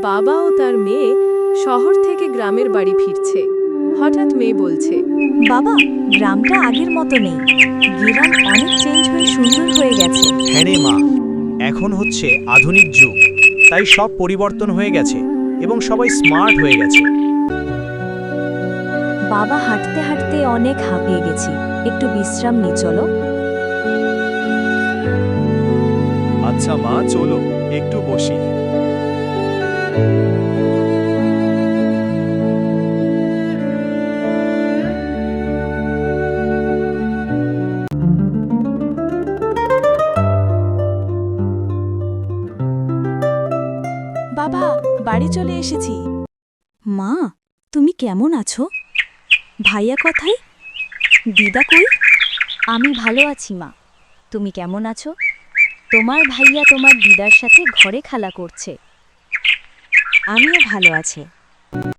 বাবা ও তার মেয়ে শহর থেকে গ্রামের বাড়ি ফিরছে। হঠাৎ মেয়ে বলছে, বাবা, গ্রামটা আগের মতো নেই। গ্রাম অনেক চেঞ্জ হয়ে সুন্দর হয়ে গেছে। হ্যাঁ রে মা, এখন হচ্ছে আধুনিক যুগ, তাই সব পরিবর্তন হয়ে গেছে এবং সবাই স্মার্ট হয়ে গেছে। বাবা, হাঁটতে হাঁটতে অনেক হাঁপিয়ে গেছি, একটু বিশ্রাম নি চলো। আচ্ছা মা, চলো একটু বসি। বাবা, বাড়ি চলে এসেছি। মা, তুমি কেমন আছো? ভাইয়া কোথায়? দিদা কই? আমি ভালো আছি মা। তুমি কেমন আছো? তোমার ভাইয়া তোমার দিদার সাথে ঘরে খেলা করছে। আমিও ভালো আছি।